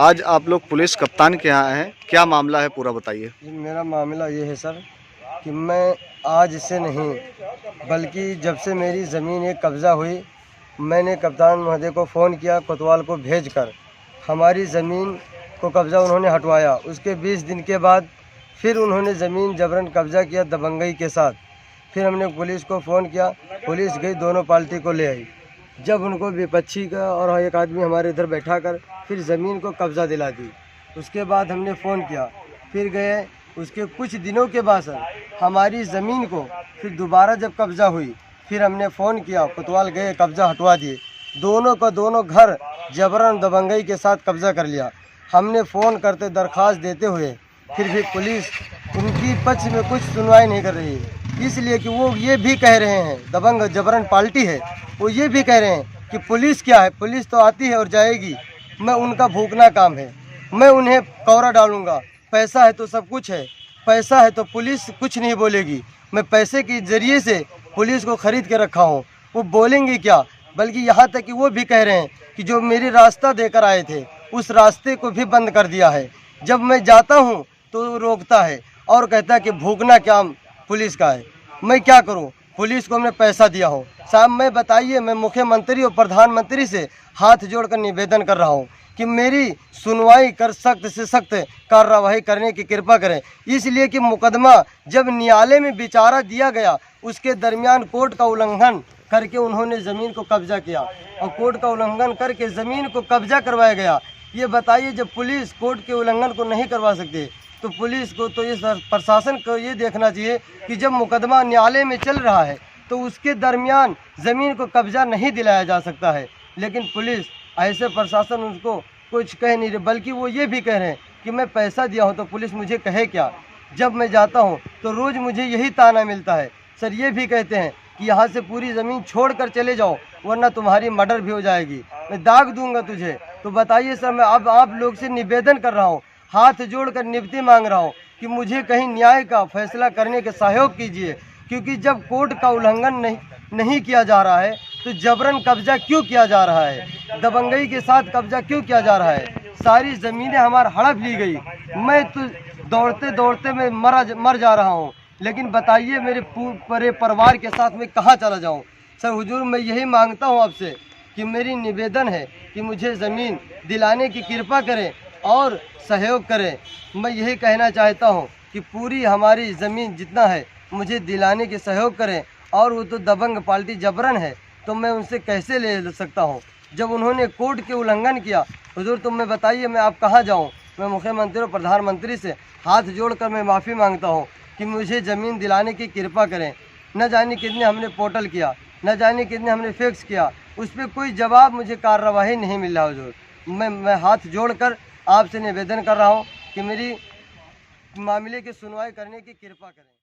आज आप लोग पुलिस कप्तान के यहाँ हैं, क्या मामला है पूरा बताइए। मेरा मामला ये है सर कि मैं आज से नहीं बल्कि जब से मेरी ज़मीन एक कब्ज़ा हुई, मैंने कप्तान महोदय को फ़ोन किया, कोतवाल को भेजकर हमारी ज़मीन को कब्ज़ा उन्होंने हटवाया। उसके 20 दिन के बाद फिर उन्होंने ज़मीन जबरन कब्ज़ा किया दबंगई के साथ। फिर हमने पुलिस को फ़ोन किया, पुलिस गई, दोनों पार्टी को ले आई। जब उनको विपक्षी का और एक आदमी हमारे इधर बैठा कर फिर ज़मीन को कब्ज़ा दिला दी। उसके बाद हमने फ़ोन किया, फिर गए। उसके कुछ दिनों के बाद सर हमारी ज़मीन को फिर दोबारा जब कब्ज़ा हुई, फिर हमने फ़ोन किया, कोतवाल गए, कब्ज़ा हटवा दिए। दोनों का दोनों घर जबरन दबंगई के साथ कब्ज़ा कर लिया। हमने फ़ोन करते दरख्वास्त देते हुए फिर भी पुलिस उनकी पक्ष में कुछ सुनवाई नहीं कर रही है, इसलिए कि वो ये भी कह रहे हैं, दबंग जबरन पार्टी है, वो ये भी कह रहे हैं कि पुलिस क्या है, पुलिस तो आती है और जाएगी, मैं उनका भूखना काम है, मैं उन्हें कौरा डालूंगा, पैसा है तो सब कुछ है, पैसा है तो पुलिस कुछ नहीं बोलेगी, मैं पैसे के ज़रिए से पुलिस को ख़रीद के रखा हूँ, वो बोलेंगे क्या। बल्कि यहाँ तक कि वो भी कह रहे हैं कि जो मेरी रास्ता देकर आए थे उस रास्ते को भी बंद कर दिया है। जब मैं जाता हूँ तो रोकता है और कहता है कि भूखना काम पुलिस का है। मैं क्या करूँ, पुलिस को हमने पैसा दिया हो। साहब मैं बताइए, मैं मुख्यमंत्री और प्रधानमंत्री से हाथ जोड़कर निवेदन कर रहा हूँ कि मेरी सुनवाई कर, सख्त से सख्त कार्रवाई करने की कृपा करें। इसलिए कि मुकदमा जब न्यायालय में विचारा दिया गया, उसके दरमियान कोर्ट का उल्लंघन करके उन्होंने ज़मीन को कब्जा किया और कोर्ट का उल्लंघन करके ज़मीन को कब्जा करवाया गया। ये बताइए, जब पुलिस कोर्ट के उल्लंघन को नहीं करवा सकते तो पुलिस को तो इस प्रशासन को ये देखना चाहिए कि जब मुकदमा न्यायालय में चल रहा है तो उसके दरमियान ज़मीन को कब्जा नहीं दिलाया जा सकता है। लेकिन पुलिस ऐसे प्रशासन उसको कुछ कह नहीं रहे, बल्कि वो ये भी कह रहे हैं कि मैं पैसा दिया हूँ तो पुलिस मुझे कहे क्या। जब मैं जाता हूँ तो रोज़ मुझे यही ताना मिलता है। सर ये भी कहते हैं कि यहाँ से पूरी ज़मीन छोड़ कर चले जाओ वरना तुम्हारी मर्डर भी हो जाएगी, मैं दाग दूंगा तुझे। तो बताइए सर, मैं अब आप लोग से निवेदन कर रहा हूँ, हाथ जोड़कर नियुक्ति मांग रहा हूँ कि मुझे कहीं न्याय का फैसला करने का सहयोग कीजिए। क्योंकि जब कोर्ट का उल्लंघन नहीं किया जा रहा है तो जबरन कब्जा क्यों किया जा रहा है, दबंगई के साथ कब्जा क्यों किया जा रहा है। सारी ज़मीनें हमारी हड़प ली गई, मैं तो दौड़ते दौड़ते मैं मर जा रहा हूँ। लेकिन बताइए मेरे पूरे परिवार के साथ मैं कहाँ चला जाऊँ। सर हुजूर, मैं यही मांगता हूँ आपसे कि मेरी निवेदन है कि मुझे ज़मीन दिलाने की कृपा करें और सहयोग करें। मैं यही कहना चाहता हूँ कि पूरी हमारी ज़मीन जितना है मुझे दिलाने के सहयोग करें। और वो तो दबंग पार्टी जबरन है, तो मैं उनसे कैसे ले सकता हूँ जब उन्होंने कोर्ट के उल्लंघन किया। हुजूर तुम मैं बताइए, मैं आप कहाँ जाऊँ। मैं मुख्यमंत्री और प्रधानमंत्री से हाथ जोड़कर मैं माफ़ी मांगता हूँ कि मुझे ज़मीन दिलाने की कृपा करें। न जाने कितने हमने पोर्टल किया, न जाने कितने हमने फैक्स किया, उस पर कोई जवाब मुझे कार्रवाई नहीं मिल रहा। हुजूर मैं हाथ जोड़कर आपसे निवेदन कर रहा हूँ कि मेरी मामले की सुनवाई करने की कृपा करें।